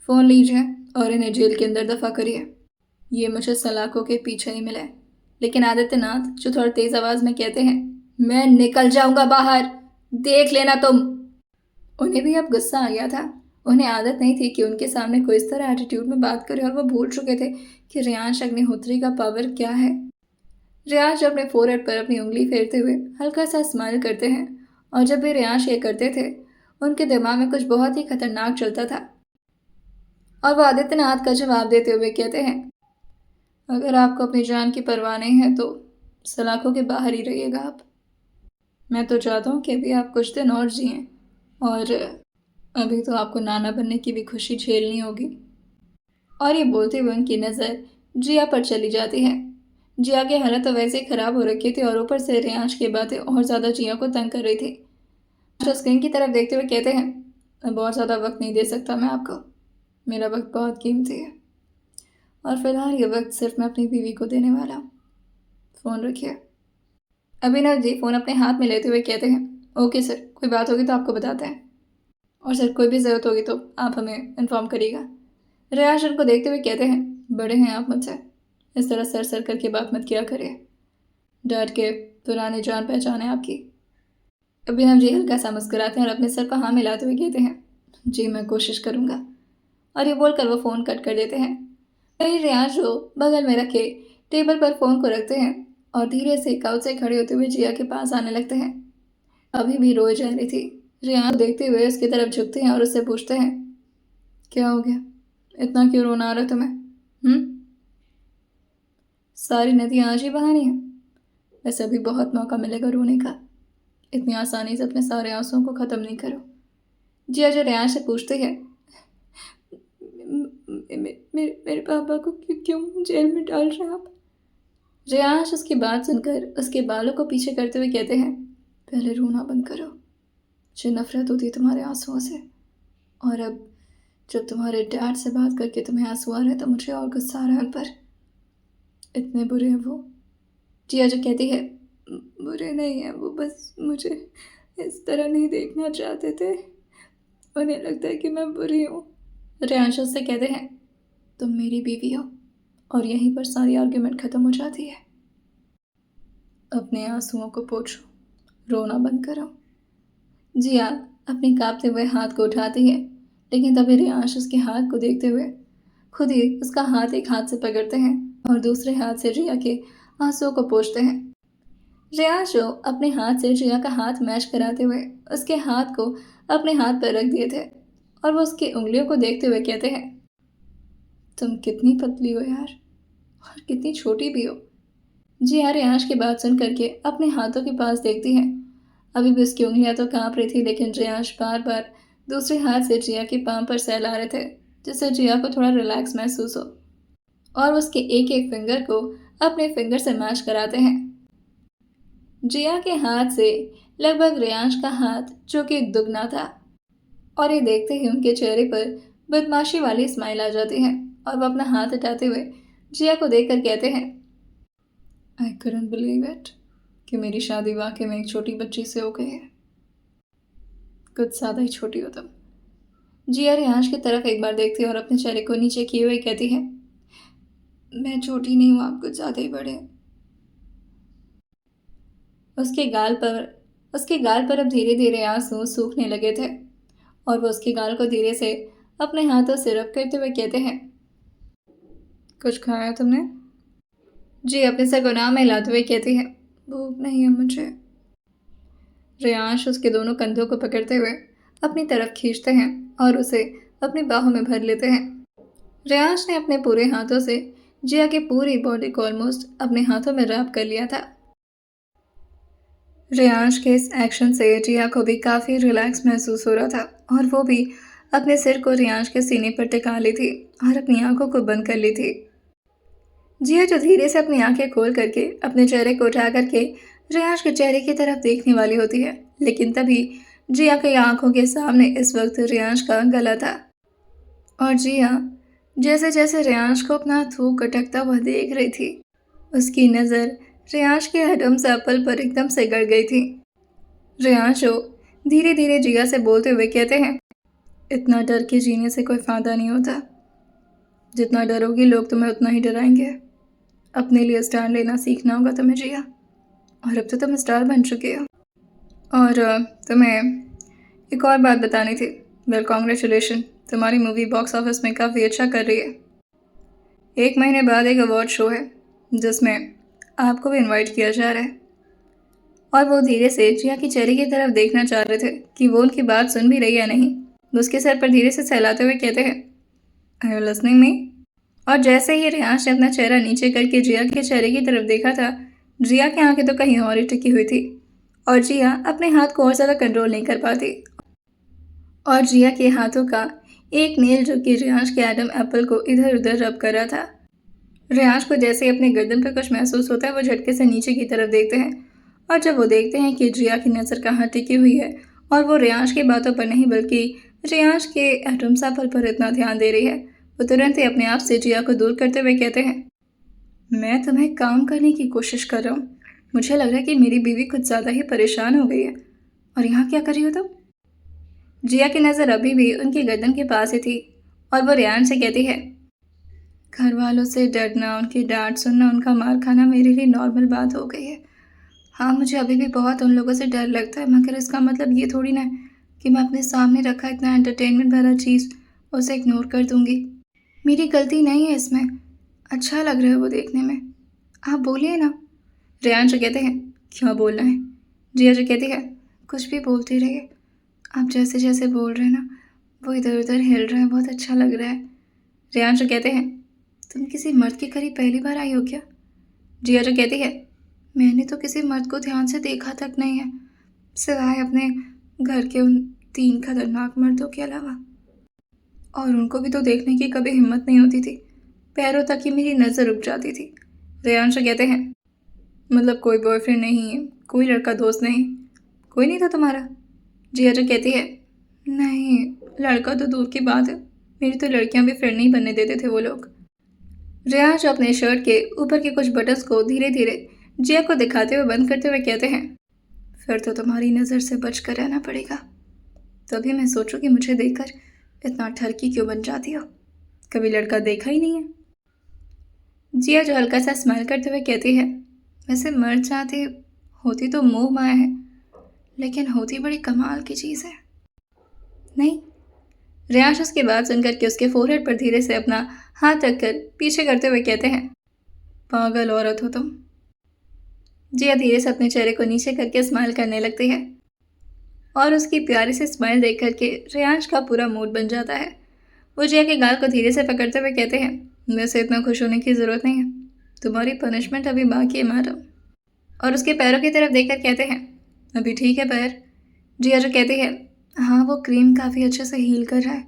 फ़ोन लीजिए और इन्हें जेल के अंदर दफ़ा करिए, ये मुझे सलाखों के पीछे ही मिले। लेकिन आदित्यनाथ जो थोड़ा तेज़ आवाज़ में कहते हैं, मैं निकल जाऊंगा बाहर, देख लेना तुम। उन्हें भी अब गुस्सा आ गया था। उन्हें आदत नहीं थी कि उनके सामने कोई इस तरह एटीट्यूड में बात करे और वो भूल चुके थे कि रेयांश अग्निहोत्री का पावर क्या है। रेयांश अपने फोरहेड पर अपनी उंगली फेरते हुए हल्का सा स्माइल करते हैं और जब भी रेयांश ये करते थे उनके दिमाग में कुछ बहुत ही खतरनाक चलता था। और वो आदित्यनाथ का जवाब देते हुए कहते हैं, अगर आपको अपनी जान की परवाह नहीं है तो सलाखों के बाहर ही रहिएगा आप। मैं तो चाहता हूँ कि अभी आप कुछ दिन और जिएं और अभी तो आपको नाना बनने की भी खुशी झेलनी होगी। और ये बोलते हुए उनकी नज़र जिया पर चली जाती है। जिया की हालत तो वैसे ही ख़राब हो रखी थी और ऊपर से रेयांश की बातें और ज़्यादा जिया को तंग कर रही थी। तो स्क्रीन की तरफ देखते हुए कहते हैं, अब बहुत ज़्यादा वक्त नहीं दे सकता मैं आपको, मेरा वक्त बहुत कीमती है और फिलहाल ये वक्त सिर्फ मैं अपनी बीवी को देने वाला हूँ। फ़ोन रखिए। अभिनव जी फ़ोन अपने हाथ में लेते हुए कहते हैं, ओके सर, कोई बात होगी तो आपको बताते हैं। और सर कोई भी ज़रूरत होगी तो आप हमें इन्फॉर्म करिएगा। रियाज उनको देखते हुए कहते हैं, बड़े हैं आप मुझसे, इस तरह सर सर करके बात मत किया करिए। डैड के पुराने जान पहचान है आपकी। अभिनव जी हल्का सा मुस्कुराते हैं और अपने सर को हाँ मिलाते हुए कहते हैं, जी मैं कोशिश करूँगा। और ये बोलकर वो फ़ोन कट कर देते हैं। वही रियाज जो बगल में रखे टेबल पर फ़ोन को रखते हैं और धीरे से काउच से खड़े होते हुए जिया के पास आने लगते हैं। अभी भी रोए जा रही थी। रियाज देखते हुए उसकी तरफ झुकते हैं और उससे पूछते हैं, क्या हो गया, इतना क्यों रोना आ रहा तुम्हें? सारी नदियाँ आज ही बहानी है। वैसे अभी बहुत मौका मिलेगा रोने का, इतनी आसानी से अपने सारे आंसुओं को ख़त्म नहीं करो। जिया जो रियाज से पूछते हैं, मेरे पापा को क्यों जेल में डाल रहे हैं आप? रियाज उसकी बात सुनकर उसके बालों को पीछे करते हुए कहते हैं, पहले रोना बंद करो। मुझे नफरत होती है तुम्हारे आंसुओं से, और अब जब तुम्हारे डैड से बात करके तुम्हें आंसू आ रहे हैं तो मुझे और गुस्सा आ रहा है उन पर। इतने बुरे हैं वो। जिया जो कहती है, बुरे नहीं हैं वो, बस मुझे इस तरह नहीं देखना चाहते थे, उन्हें लगता है कि मैं बुरी हूँ। रियांश उससे कहते हैं, तुम मेरी बीवी हो, और यहीं पर सारी आर्ग्यूमेंट ख़त्म हो जाती है। अपने आंसुओं को पोंछो, रोना बंद करो। जिया अपने कांपते हुए हाथ को उठाती है, लेकिन तभी रियांश उसके हाथ को देखते हुए खुद ही उसका हाथ एक हाथ से पकड़ते हैं और दूसरे हाथ से जिया के आंसुओं को पोंछते हैं। रियांश जो अपने हाथ से जिया का हाथ मैच कराते हुए उसके हाथ को अपने हाथ पर रख दिए थे और वो उसकी उंगलियों को देखते हुए कहते हैं, तुम कितनी पतली हो यार, और कितनी छोटी भी हो। जिया रियांश की बात सुन करके अपने हाथों के पास देखती है। अभी भी उसकी उंगलियां तो कांप रही थी, लेकिन रियांश बार बार दूसरे हाथ से जिया की पांव पर सहला रहे थे, जिससे जिया को थोड़ा रिलैक्स महसूस हो, और उसके एक एक फिंगर को अपने फिंगर से मैच कराते हैं। जिया के हाथ से लगभग रियांश का हाथ जो कि दुगना था, और ये देखते ही उनके चेहरे पर बदमाशी वाली स्माइल आ जाती है और वो अपना हाथ हटाते हुए जिया को देखकर कहते हैं, आई couldn't believe it कि मेरी शादी वाकई में एक छोटी बच्ची से हो गई है। कुछ ज़्यादा ही छोटी हो तुम। जिया रियांश की तरफ एक बार देखती है और अपने चेहरे को नीचे किए हुए कहती है, मैं छोटी नहीं हूँ, आप कुछ ज़्यादा ही बड़े। उसके गाल पर अब धीरे धीरे आंसू सूखने लगे थे और वो उसके गाल को धीरे से अपने हाथों से रब करते हुए कहते हैं, कुछ खाया तुमने? जी अपने सर को नाम हिलाते हुए कहती है, भूख नहीं है मुझे। रियांश उसके दोनों कंधों को पकड़ते हुए अपनी तरफ खींचते हैं और उसे अपनी बाहों में भर लेते हैं। रियांश ने अपने पूरे हाथों से जिया की पूरी बॉडी को ऑलमोस्ट अपने हाथों में रैप कर लिया था। रियांश के इस एक्शन से जिया को भी काफ़ी रिलैक्स महसूस हो रहा था और वो भी अपने सिर को रियांश के सीने पर टिका ली थी और अपनी आंखों को बंद कर ली थी। जिया जो धीरे से अपनी आंखें खोल करके अपने चेहरे को उठा करके रियांश के चेहरे की तरफ देखने वाली होती है, लेकिन तभी जिया की आंखों के सामने इस वक्त रियांश का गला था और जिया जैसे जैसे रियांश को अपना थूक अटकता हुआ देख रही थी, उसकी नज़र रियांश के एडम्स एप्पल पर एकदम से गड़ गई थी। रियांश धीरे धीरे जिया से बोलते हुए कहते हैं, इतना डर के जीने से कोई फ़ायदा नहीं होता। जितना डरोगी लोग तुम्हें उतना ही डराएंगे। अपने लिए स्टैंड लेना सीखना होगा तुम्हें जिया, और अब तो तुम स्टार बन चुके हो। और तुम्हें एक और बात बतानी थी। वेल कॉन्ग्रेचुलेशन, तुम्हारी मूवी बॉक्स ऑफिस में काफ़ी अच्छा कर रही है। 1 महीने बाद एक अवार्ड शो है जिसमें आपको भी इनवाइट किया जा रहा है। और वो धीरे से जिया की चेहरे की तरफ देखना चाह रहे थे कि वो उनकी बात सुन भी रही या नहीं। उसके सर पर धीरे से सहलाते हुए कहते हैं, आर यू लिसनिंग मी? और जैसे ही रियांश ने अपना चेहरा नीचे करके जिया के चेहरे की तरफ देखा था, जिया की आंखें तो कहीं और ही टिकी हुई थी और जिया अपने हाथ को और ज़्यादा कंट्रोल नहीं कर पाती। और जिया के हाथों का एक नेल जो कि रियांश के एडम एप्पल को इधर उधर रब कर रहा था। रियांश को जैसे ही अपने गर्दन पर कुछ महसूस होता है, वो झटके से नीचे की तरफ देखते हैं और जब वो देखते हैं कि जिया की नज़र कहाँ टिकी हुई है और वो रियांश की बातों पर नहीं बल्कि रियांश के एटम सैंपल पर इतना ध्यान दे रही है। वो तुरंत ही अपने आप से जिया को दूर करते हुए कहते हैं, मैं तुम्हें काम करने की कोशिश कर रहा हूँ। मुझे लग रहा है कि मेरी बीवी कुछ ज़्यादा ही परेशान हो गई है। और यहाँ क्या कर रही हो तुम? जिया की नज़र अभी भी उनकी गर्दन के पास ही थी और वो रियान से कहती है, घर वालों से डरना, उनकी डांट सुनना, उनका मार खाना मेरे लिए नॉर्मल बात हो गई है। हाँ, मुझे अभी भी बहुत उन लोगों से डर लगता है, मगर इसका मतलब ये थोड़ी ना है कि मैं अपने सामने रखा इतना एंटरटेनमेंट भरा चीज़ उसे इग्नोर कर दूंगी। मेरी गलती नहीं है इसमें। अच्छा लग रहा है वो देखने में। आप बोलिए ना। रियांश कहते हैं, क्या बोलना है? जिया जो कहती है, कुछ भी बोलती रहिए। आप जैसे जैसे बोल रहे हैं ना, वो इधर उधर हिल रहा है, बहुत अच्छा लग रहा है। रियांश कहते हैं, तुम किसी मर्द के करीब पहली बार आई हो क्या? जिया जो कहती है, मैंने तो किसी मर्द को ध्यान से देखा तक नहीं है, सिवाय अपने घर के उन 3 खतरनाक मर्दों के अलावा। और उनको भी तो देखने की कभी हिम्मत नहीं होती थी। पैरों तक ही मेरी नज़र रुक जाती थी। रियांश कहते हैं, मतलब कोई बॉयफ्रेंड नहीं है, कोई लड़का दोस्त नहीं, कोई नहीं था तुम्हारा? जिया जो कहती है, नहीं, लड़का तो दूर की बात है, मेरी तो लड़कियां भी फ्रेंड नहीं बनने देते थे वो लोग। रियांश अपने शर्ट के ऊपर के कुछ बटन्स को धीरे धीरे जिया को दिखाते हुए बंद करते हुए कहते हैं, फिर तो तुम्हारी नज़र से बच कर रहना पड़ेगा। तभी मैं सोचूं कि मुझे देखकर इतना ठरकी क्यों बन जाती हो, कभी लड़का देखा ही नहीं है। जिया जो हल्का सा स्माइल करते हुए कहती है, वैसे मर्द चाहते होती तो मोह माया है, लेकिन होती बड़ी कमाल की चीज़ है, नहीं? रियांश उसकी बात सुनकर के उसके फोरहेड पर धीरे से अपना हाथ रखकर पीछे करते हुए कहते हैं, पागल औरत हो तुम। जिया धीरे से अपने चेहरे को नीचे करके स्माइल करने लगती है और उसकी प्यारी सी स्माइल देख करके रियांश का पूरा मूड बन जाता है। वो जिया के गाल को धीरे से पकड़ते हुए कहते हैं, वैसे इतना खुश होने की ज़रूरत नहीं है, तुम्हारी पनिशमेंट अभी बाकी है मैडम। और उसके पैरों की तरफ देखकर कहते हैं, अभी ठीक है पैर? जिया जो कहती है, हाँ, वो क्रीम काफ़ी अच्छे से हील कर रहा है,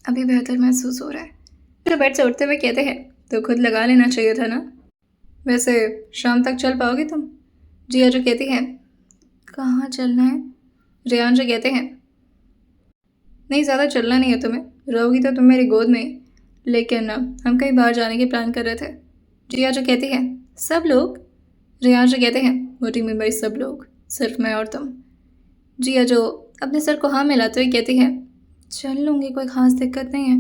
अभी बेहतर महसूस हो रहा है। तो बेड से उठते हुए कहते हैं, तो खुद लगा लेना चाहिए था ना? वैसे शाम तक चल पाओगी तुम? जिया जो कहती है, कहाँ चलना है? रियान जो कहते हैं, नहीं, ज़्यादा चलना नहीं है तुम्हें, रहोगी तो तुम मेरी गोद में, लेकिन हम कहीं बाहर जाने की प्लान कर रहे थे। जिया जो कहती है, सब लोग? रियान जो कहते हैं, व्हाट यू मीन बाय सब लोग? सिर्फ मैं और तुम। जिया जो अपने सर को हाँ मिलाते हुए कहती है, चल लूँगी, कोई ख़ास दिक्कत नहीं है,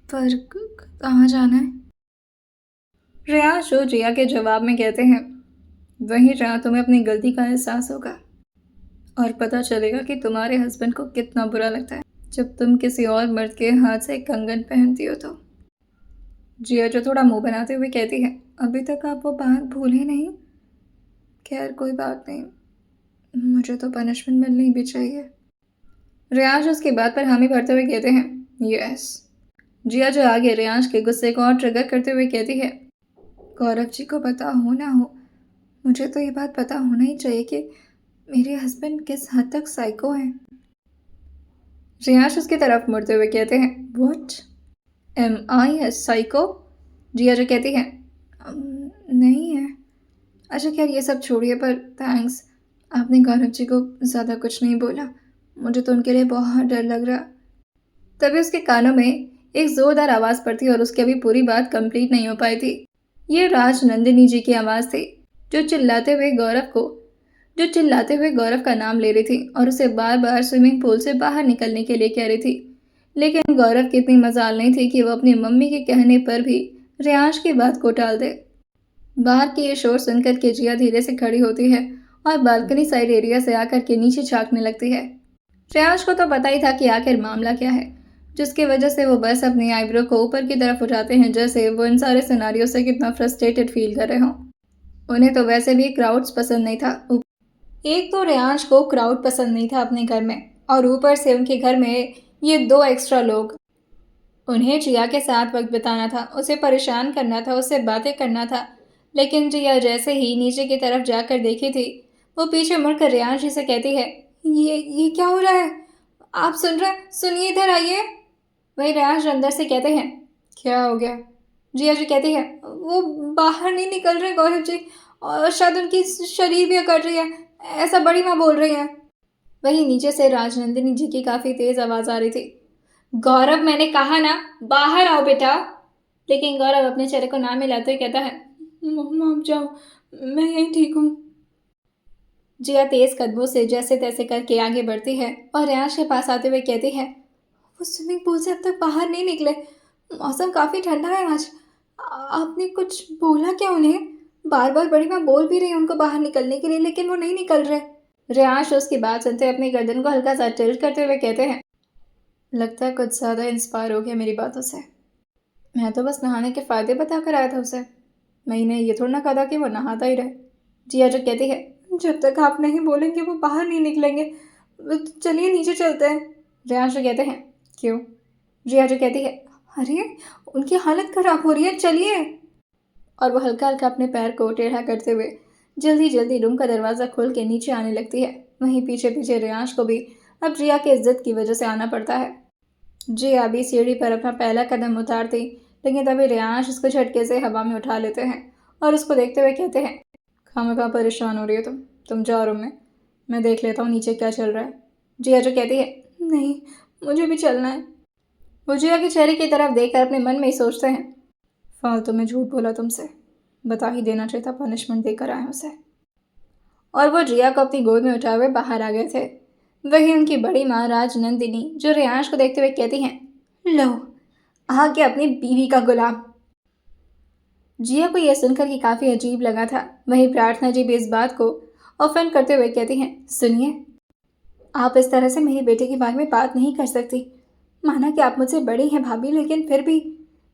पर कहाँ जाना है? रियाज जो जिया के जवाब में कहते हैं, वहीं जहाँ तुम्हें अपनी गलती का एहसास होगा और पता चलेगा कि तुम्हारे हस्बैंड को कितना बुरा लगता है जब तुम किसी और मर्द के हाथ से कंगन पहनती हो तो। जिया जो थोड़ा मुंह बनाते हुए कहती है, अभी तक आप वो बात भूले नहीं? खैर कोई बात नहीं, मुझे तो पनिशमेंट मिलनी भी चाहिए। रियाज उसकी बात पर हामी भरते हुए कहते हैं, यस। जिया जो आगे रियाज के गुस्से को और ट्रिगर करते हुए कहती है, गौरव जी को पता हो ना हो, मुझे तो ये बात पता होना ही चाहिए कि मेरे हस्बैंड किस हद तक साइको हैं। रियांश उसकी तरफ मुड़ते हुए कहते हैं, what? Am I a psycho? Jiya जो कहती है, नहीं है। अच्छा खैर ये सब छोड़िए, पर थैंक्स, आपने गौरव जी को ज़्यादा कुछ नहीं बोला, मुझे तो उनके लिए बहुत डर लग रहा। तभी उसके कानों में एक ज़ोरदार आवाज़ पड़ती और उसकी अभी पूरी बात कंप्लीट नहीं हो पाई थी। ये राज नंदिनी जी की आवाज़ थी, जो चिल्लाते हुए गौरव का नाम ले रही थी और उसे बार बार स्विमिंग पूल से बाहर निकलने के लिए कह रही थी। लेकिन गौरव की इतनी मजाल नहीं थी कि वो अपनी मम्मी के कहने पर भी रियांश की बात को टाल दे। बाहर के ये शोर सुनकर के जिया धीरे से खड़ी होती है और बालकनी साइड एरिया से आकर के नीचे झांकने लगती है। रियांश को तो पता ही था कि आखिर मामला क्या है, जिसकी वजह से वो बस अपनी आईब्रो को ऊपर की तरफ उठाते हैं, जैसे वो इन सारे सिनारियों से कितना फ्रस्ट्रेटेड फील कर रहे हों। उन्हें तो वैसे भी क्राउड्स पसंद नहीं था। एक तो रियांश को क्राउड पसंद नहीं था अपने घर में, और ऊपर से उनके घर में ये 2 एक्स्ट्रा लोग। उन्हें जिया के साथ वक्त बिताना था, उसे परेशान करना था, उससे बातें करना था। लेकिन जिया जैसे ही नीचे की तरफ जाकर देखी थी, वो पीछे मुड़कर रियांश जी से कहती है, ये क्या हो रहा है? आप सुन रहे हैं? सुनिए, इधर आइए। वही रियांश अंदर से कहते हैं, क्या हो गया? जिया जी कहती है, वो बाहर नहीं निकल रहे गौरव जी, और शायद उनकी शरीर भी अकड़ रही है, ऐसा बड़ी माँ बोल रही है। वहीं नीचे से राजनंदिनी जी की काफ़ी तेज़ आवाज़ आ रही थी। गौरव, मैंने कहा ना, बाहर आओ बेटा। लेकिन गौरव अपने चेहरे को ना मिलाते हुए कहता है, मम्मा आप जाओ, मैं यहीं ठीक हूँ। जिया तेज कदमों से जैसे तैसे करके आगे बढ़ती है और रेयांश के पास आते हुए कहती है, वो स्विमिंग पूल से अब तक बाहर नहीं निकले। मौसम काफ़ी ठंडा है आज। आपने कुछ बोला क्या उन्हें? बार बार बड़ी माँ बोल भी रही है उनको बाहर निकलने के लिए, लेकिन वो नहीं निकल रहे। रेयांश उसकी बात सुनते अपनी गर्दन को हल्का सा टिल्ट करते हुए कहते हैं, लगता है कुछ ज़्यादा इंस्पायर हो गया मेरी बातों से। मैं तो बस नहाने के फ़ायदे बताकर आया था उसे। मैंने ये थोड़ा ना कहा था कि वो नहाता ही रहे। जिया जो कहती है, जब तक आप नहीं बोलेंगे वो बाहर नहीं निकलेंगे। चलिए नीचे चलते हैं। रेयांश जो कहते हैं, क्यों? जिया जो कहती है, अरे उनकी हालत खराब हो रही है, चलिए। और वो हल्का हल्का अपने पैर को टेढ़ा करते हुए जल्दी जल्दी रूम का दरवाज़ा खोल के नीचे आने लगती है। वहीं पीछे पीछे रेयांश को भी अब जिया के इज्जत की वजह से आना पड़ता है। जिया भी सीढ़ी पर अपना पहला कदम उतारती, लेकिन तभी रेयांश उसको झटके से हवा में उठा लेते हैं और उसको देखते हुए कहते हैं, खामखा परेशान हो रही हो तुम जाओ रूम में, मैं देख लेता हूँ नीचे क्या चल रहा है। जिया जो कहती है, नहीं मुझे भी चलना है। वो जिया के चेहरे की तरफ देखकर अपने मन में ही सोचते हैं, फालतू में झूठ बोला तुमसे, बता ही देना चाहिए था, पनिशमेंट देकर आए उसे। और वो जिया को अपनी गोद में उठाए हुए बाहर आ गए थे। वही उनकी बड़ी माँ राजनंदिनी जो रेयांश को देखते हुए कहती हैं, लो आ गया अपनी बीवी का गुलाम। जिया को यह सुनकर कि काफ़ी अजीब लगा था। वहीं प्रार्थना जी भी इस बात को ऑफेंड करते हुए कहती हैं, सुनिए, आप इस तरह से मेरी बेटे के बारे में बात नहीं कर सकती। माना कि आप मुझसे बड़ी हैं भाभी, लेकिन फिर भी।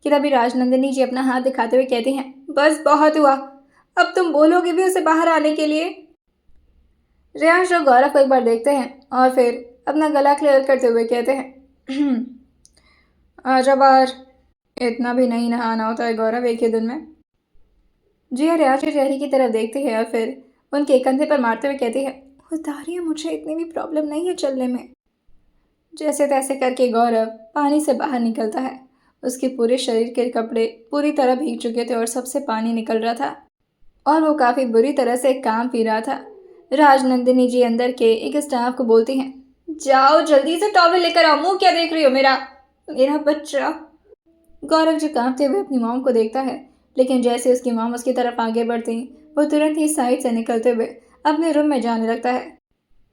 कि तभी राजनंदिनी जी अपना हाथ दिखाते हुए कहती हैं, बस बहुत हुआ, अब तुम बोलोगे भी उसे बाहर आने के लिए। रेयांश और गौरव को एक बार देखते हैं और फिर अपना गला क्लियर करते हुए कहते हैं, आजा बाहर। इतना भी नहीं नहाना होता है गौरव एक ही दिन में। जिया रेयांश के चेहरे की तरफ देखती है और फिर उनके कंधे पर मारते हुए कहती है, उतारिए, मुझे इतनी भी प्रॉब्लम नहीं है चलने में। जैसे तैसे करके गौरव पानी से बाहर निकलता है। उसके पूरे शरीर के कपड़े पूरी तरह भीग चुके थे और सबसे पानी निकल रहा था और वो काफ़ी बुरी तरह से काम पी रहा था। राजनंदिनी जी अंदर के एक स्टाफ को बोलती हैं, जाओ जल्दी से टॉवल लेकर आओ, मुंह क्या देख रही हो मेरा मेरा बच्चा। गौरव जो कांपते हुए अपनी मॉम को देखता है, लेकिन जैसे उसकी मॉम उसकी तरफ आगे बढ़ती, वो तुरंत ही साइड से निकलते हुए अपने रूम में जाने लगता है।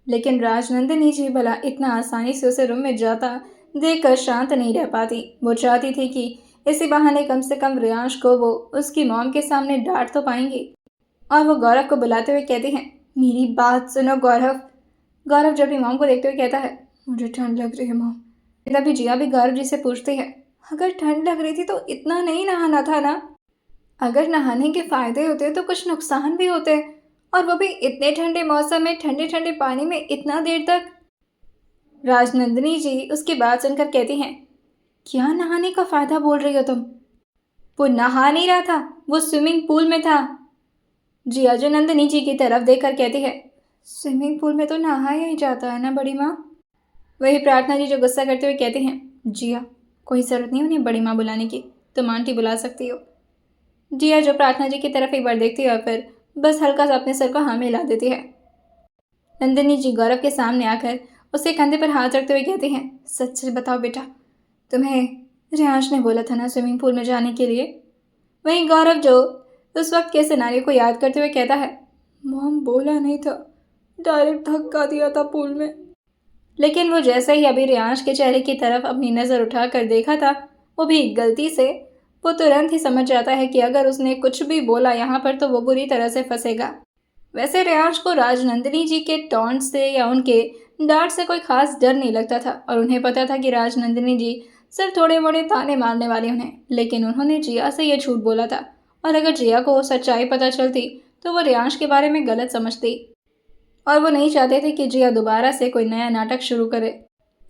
लेकिन राजनंदिनी जी भला इतना आसानी से उसे रूम में जाता देखकर शांत नहीं रह पाती। वो चाहती थी कि इसी बहाने कम से कम रेयांश को वो उसकी मॉम के सामने डांट तो पाएंगी। और वो गौरव को बुलाते हुए कहती हैं, मेरी बात सुनो गौरव। गौरव जब भी मॉम को देखते हुए कहता है, मुझे ठंड लग रही है मॉम। तभी जिया भी गौरव जी से पूछती है, अगर ठंड लग रही थी तो इतना नहीं नहाना था ना? अगर नहाने के फायदे होते तो कुछ नुकसान भी होते, और वो भी इतने ठंडे मौसम में ठंडे ठंडे पानी में इतना देर तक। राजनंदिनी जी उसकी बात सुनकर कहती हैं, क्या नहाने का फायदा बोल रही हो तुम? वो नहा नहीं रहा था, वो स्विमिंग पूल में था। जिया जो नंदिनी जी की तरफ देखकर कहती है, स्विमिंग पूल में तो नहाया ही जाता है ना बड़ी माँ। वही प्रार्थना जी जो गुस्सा करते हुए कहती हैं, जिया कोई ज़रूरत नहीं उन्हें बड़ी माँ बुलाने की, तुम आंटी बुला सकती हो। जिया जो प्रार्थना जी की तरफ एक बार देखती है और फिर बस हल्का सा अपने सर को हाँ में हिला देती है। नंदिनी जी गौरव के सामने आकर उसके कंधे पर हाथ रखते हुए कहती हैं, सच सच बताओ बेटा, तुम्हें रेयांश ने बोला था ना स्विमिंग पूल में जाने के लिए? वहीं गौरव जो उस वक्त के सिनारियो को याद करते हुए कहता है, मॉम बोला नहीं था, डायरेक्ट धक्का दिया था पूल में। लेकिन वो जैसे ही अभी रेयांश के चेहरे की तरफ अपनी नज़र उठाकर देखा था, वो भी गलती से, वो तुरंत ही समझ जाता है कि अगर उसने कुछ भी बोला यहाँ पर तो वो बुरी तरह से फंसेगा। वैसे रेयांश को राजनंदिनी जी के टॉन्ट से या उनके डांट से कोई खास डर नहीं लगता था और उन्हें पता था कि राजनंदिनी जी सिर्फ थोड़े मोड़े ताने मारने वाले उन्हें, लेकिन उन्होंने जिया से यह झूठ बोला था और अगर जिया को वो सच्चाई पता चलती तो वो रेयांश के बारे में गलत समझती और वो नहीं चाहते थे कि जिया दोबारा से कोई नया नाटक शुरू करे।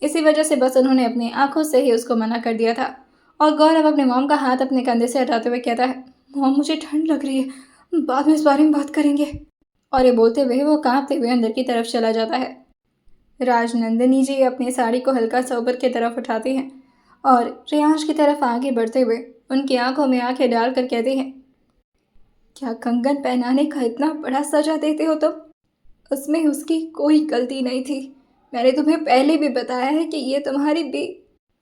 इसी वजह से बस उन्होंने अपनी आंखों से ही उसको मना कर दिया था। और गौरव अपने मॉम का हाथ अपने कंधे से हटाते हुए कहता है, मॉम मुझे ठंड लग रही है, बाद में इस बारे में बात करेंगे। और ये बोलते हुए वो कांपते हुए अंदर की तरफ चला जाता है। राजनंदिनी जी अपनी साड़ी को हल्का सा ऊपर की तरफ उठाती हैं और रेयांश की तरफ आगे बढ़ते हुए उनकी आंखों में आंखें डालकर कहती हैं, क्या कंगन पहनाने का इतना बड़ा सजा देते हो तुम? उसमें उसकी कोई गलती नहीं थी। मैंने तुम्हें पहले भी बताया है कि ये तुम्हारी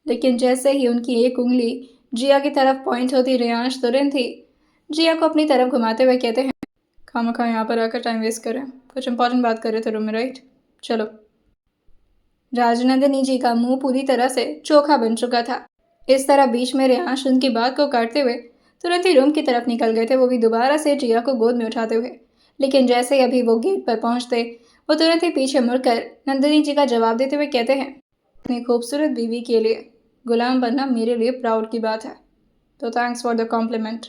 लेकिन जैसे ही उनकी एक उंगली जिया की तरफ पॉइंट होती, रियांश तुरंत ही जिया को अपनी तरफ घुमाते हुए कहते हैं, खामखा यहाँ पर आकर टाइम वेस्ट करें, कुछ इंपॉर्टेंट बात कर रहे थे रूम में, राइट? चलो। राजनंदिनी जी का मुंह पूरी तरह से चोखा बन चुका था। इस तरह बीच में रियांश उनकी बात को काटते हुए तुरंत ही रूम की तरफ निकल गए थे, वो भी दोबारा से जिया को गोद में उठाते हुए। लेकिन जैसे ही अभी वो गेट पर पहुंचते, वो तुरंत ही पीछे मुड़कर नंदिनी जी का जवाब देते हुए कहते हैं, अपनी खूबसूरत बीवी के लिए गुलाम बनना मेरे लिए प्राउड की बात है, तो थैंक्स फॉर द कॉम्प्लीमेंट।